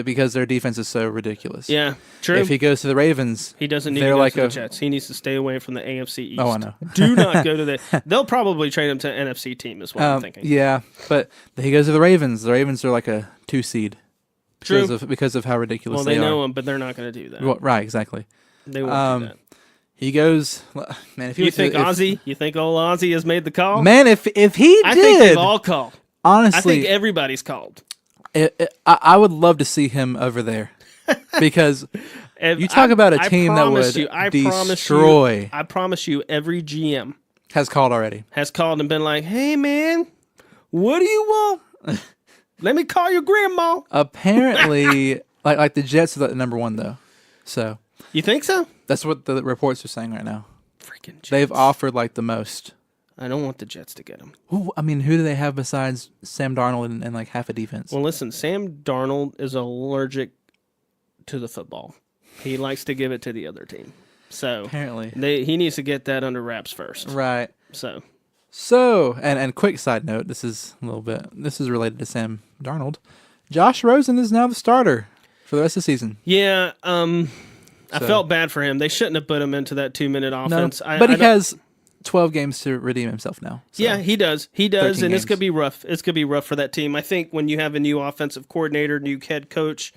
S4: because their defense is so ridiculous.
S3: Yeah, true.
S4: If he goes to the Ravens,
S3: he doesn't need to go to the Jets. He needs to stay away from the AFC East.
S4: Oh, I know.
S3: Do not go to the... They'll probably trade him to an NFC team is what I'm thinking.
S4: Yeah, but he goes to the Ravens. The Ravens are like a 2 seed.
S3: True.
S4: Because of how ridiculous they are.
S3: Well, they know him, but they're not going to do that.
S4: Well, right, exactly.
S3: They won't do that.
S4: He goes, man. If
S3: you think Ozzie? You think old Ozzie has made the call?
S4: Man, if he did,
S3: I think they've all called.
S4: Honestly,
S3: I think everybody's called.
S4: I would love to see him over there because you talk about a team that would destroy.
S3: I promise you, every GM
S4: has called already.
S3: Has called and been like, "Hey, man, what do you want? Let me call your grandma."
S4: Apparently, like the Jets are the number 1 though. So
S3: you think so?
S4: That's what the reports are saying right now.
S3: Freaking Jets.
S4: They've offered like the most.
S3: I don't want the Jets to get him.
S4: Ooh, I mean, who do they have besides Sam Darnold and like half a defense?
S3: Well, listen, Sam Darnold is allergic to the football. He likes to give it to the other team. So
S4: apparently,
S3: he needs to get that under wraps first.
S4: Right.
S3: So
S4: and quick side note, this is related to Sam Darnold. Josh Rosen is now the starter for the rest of the season.
S3: Yeah, I felt bad for him. They shouldn't have put him into that 2-minute offense.
S4: No, but he has 12 games to redeem himself now. So.
S3: Yeah, he does. He does, and
S4: games.
S3: It's going to be rough. It's going to be rough for that team. I think when you have a new offensive coordinator, new head coach,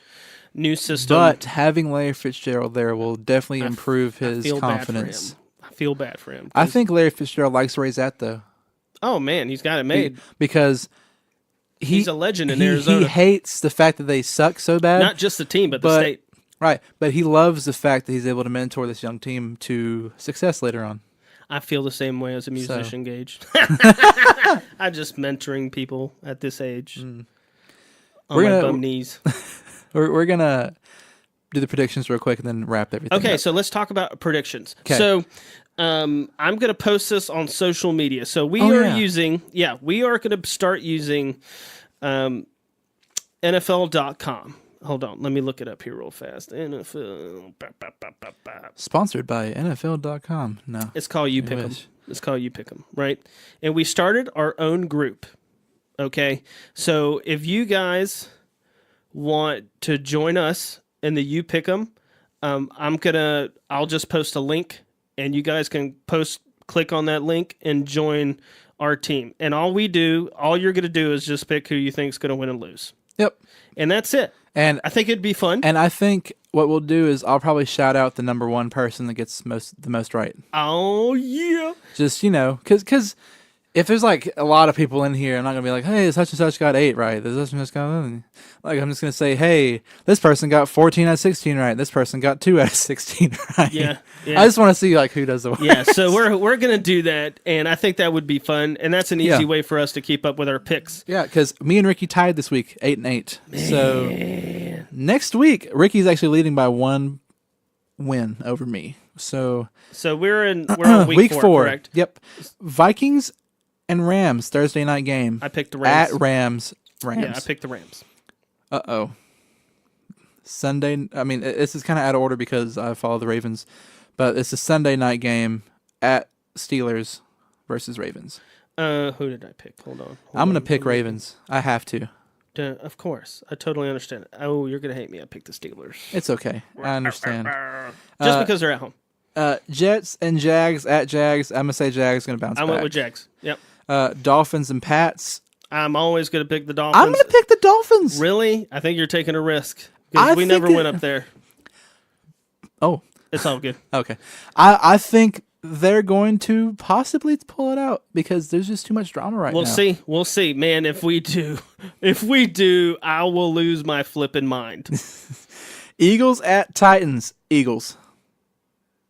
S3: new system.
S4: But having Larry Fitzgerald there will definitely improve his confidence.
S3: I feel bad for him.
S4: I think Larry Fitzgerald likes where he's at, though.
S3: Oh, man, he's got it made.
S4: Because
S3: he's a legend in Arizona.
S4: He hates the fact that they suck so bad.
S3: Not just the team, but the state.
S4: Right, but he loves the fact that he's able to mentor this young team to success later on.
S3: I feel the same way as a musician, Gage. I'm just mentoring people at this age on my bum knees.
S4: We're going to do the predictions real quick and then wrap everything up.
S3: So let's talk about predictions.
S4: Okay.
S3: So I'm going to post this on social media. So we are going to start using NFL.com. Hold on, let me look it up here real fast. NFL.
S4: Sponsored by NFL.com. No.
S3: It's called You Pick 'em. It's called You Pick 'em, right? And we started our own group. Okay, so if you guys want to join us in the You Pick 'em, I'll just post a link, and you guys can click on that link and join our team. And all you're gonna do is just pick who you think's gonna win and lose.
S4: Yep.
S3: And that's it.
S4: And
S3: I think it'd be fun.
S4: And I think what we'll do is I'll probably shout out the number one person that gets the most right.
S3: Oh yeah.
S4: Just because if there's like a lot of people in here, I'm not gonna be like, hey, such and such got 8 right. This such and such got like I'm just gonna say, hey, this person got 14 out of 16 right. This person got 2 out of 16 right.
S3: Yeah.
S4: I just want to see like who does the worst.
S3: Yeah. So we're gonna do that, and I think that would be fun, and that's an easy way for us to keep up with our picks.
S4: Yeah, because me and Ricky tied this week, 8-8. So next week, Ricky's actually leading by 1 win over me. So
S3: we're on week 4, correct?
S4: Yep. Vikings and Rams Thursday night game.
S3: I picked the Rams.
S4: At Rams.
S3: Yeah, I picked the Rams.
S4: Uh-oh. Sunday. I mean, this is kind of out of order because I follow the Ravens, but it's a Sunday night game at Steelers versus Ravens.
S3: Who did I pick? Hold on.
S4: I'm going to pick Ravens. I have to.
S3: Of course. I totally understand. Oh, you're going to hate me. I picked the Steelers.
S4: It's okay. I understand.
S3: Just because they're at home.
S4: Jets and Jags at Jags. I'm going to say Jags going to bounce back.
S3: I went with Jags. Yep.
S4: Dolphins and Pats.
S3: I'm always going to pick the Dolphins.
S4: I'm going to pick the Dolphins.
S3: Really? I think you're taking a risk. Because we never went up there.
S4: Oh.
S3: It's all good.
S4: Okay. I think they're going to possibly pull it out because there's just too much drama right now.
S3: We'll see. Man, if we do, I will lose my flipping mind.
S4: Eagles at Titans. Eagles.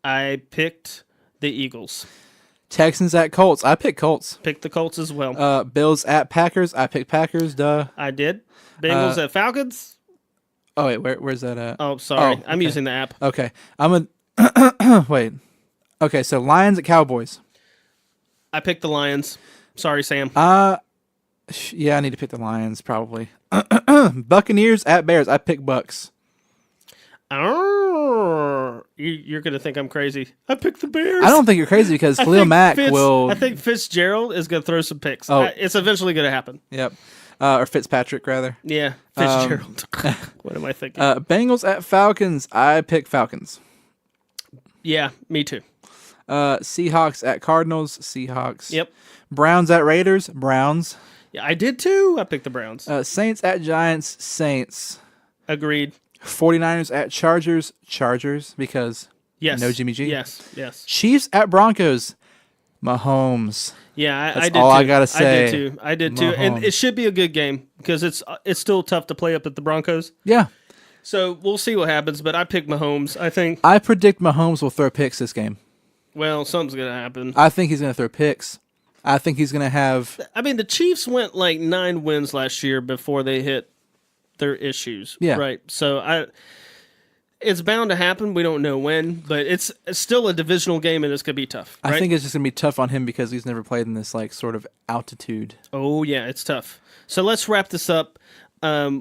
S3: I picked the Eagles.
S4: Texans at Colts. I picked Colts.
S3: Picked the Colts as well.
S4: Bills at Packers. I picked Packers. Duh.
S3: I did. Bengals at Falcons.
S4: Oh wait, where's that at?
S3: Oh, sorry.
S4: Okay.
S3: I'm using the app.
S4: Okay. Wait. Okay, so Lions at Cowboys.
S3: I picked the Lions. Sorry, Sam.
S4: Yeah, I need to pick the Lions probably. Buccaneers at Bears. I picked Bucks.
S3: You're gonna think I'm crazy. I picked the Bears.
S4: I don't think you're crazy because Khalil Mack will.
S3: I think Fitzgerald is gonna throw some picks.
S4: Oh.
S3: It's eventually gonna happen.
S4: Yep. Or Fitzpatrick rather.
S3: Yeah, Fitzgerald. What am I thinking?
S4: Bengals at Falcons. I picked Falcons.
S3: Yeah, me too.
S4: Seahawks at Cardinals. Seahawks.
S3: Yep.
S4: Browns at Raiders. Browns.
S3: Yeah, I did too. I picked the Browns.
S4: Saints at Giants. Saints.
S3: Agreed.
S4: 49ers at Chargers. Chargers because no Jimmy G.
S3: Yes.
S4: Chiefs at Broncos. Mahomes.
S3: Yeah,
S4: That's
S3: I did
S4: all
S3: too.
S4: I gotta say.
S3: I did too. And it should be a good game because it's still tough to play up at the Broncos.
S4: Yeah.
S3: So we'll see what happens, but I picked Mahomes.
S4: I predict Mahomes will throw picks this game.
S3: Well, something's going to happen.
S4: I think he's going to throw picks. I think he's going to have...
S3: I mean, the Chiefs went like 9 wins last year before they hit their issues.
S4: Yeah.
S3: Right? So it's bound to happen. We don't know when, but it's still a divisional game and it's going to be tough. Right?
S4: I think it's just going to be tough on him because he's never played in this like sort of altitude.
S3: Oh, yeah, it's tough. So let's wrap this up.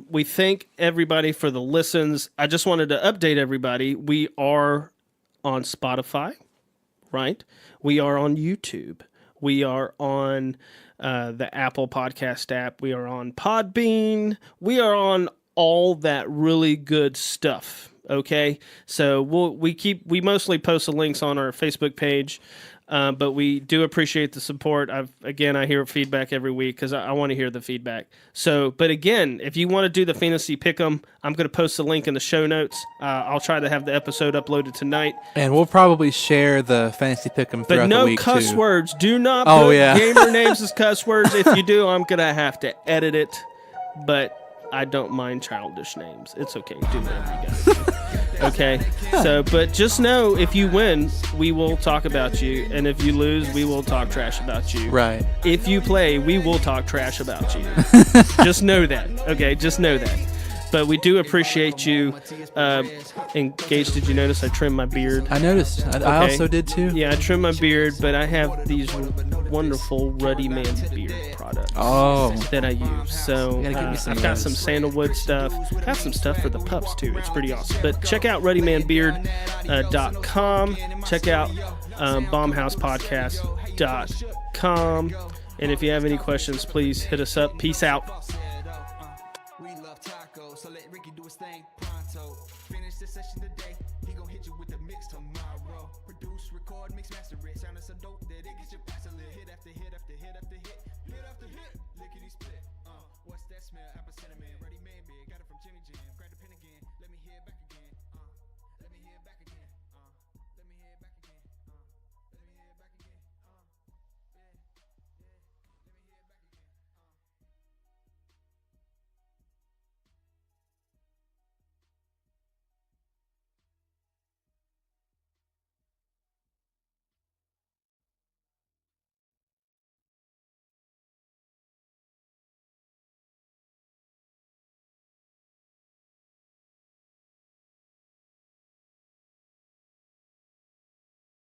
S3: We thank everybody for the listens. I just wanted to update everybody. We are on Spotify, right? We are on YouTube. We are on the Apple Podcast app. We are on Podbean. We are on all that really good stuff. Okay, so we mostly post the links on our Facebook page. But we do appreciate the support. I hear feedback every week because I want to hear the feedback. So, but again, if you want to do the fantasy pick'em, I'm going to post the link in the show notes. I'll try to have the episode uploaded tonight.
S4: And we'll probably share the fantasy pick'em throughout the week,
S3: But no cuss
S4: too.
S3: words. Do not put gamer names as cuss words. If you do, I'm going to have to edit it. But I don't mind childish names. It's okay. Do whatever you guys do. Okay, but just know if you win, we will talk about you, and if you lose, we will talk trash about you.
S4: Right.
S3: If you play, we will talk trash about you. Just know that. Okay, just know that. But we do appreciate you. And Gage, did you notice I trimmed my beard?
S4: I noticed. I also did too.
S3: Yeah, I trimmed my beard, but I have these wonderful Ruddy Man beard products that I use. So I've got some sandalwood stuff. Got some stuff for the pups too. It's pretty awesome. But check out RuddyManBeard.com. Check out BombhousePodcast.com. And if you have any questions, please hit us up. Peace out.
S5: We love tacos, so let Ricky do his thing pronto. Finish this session today.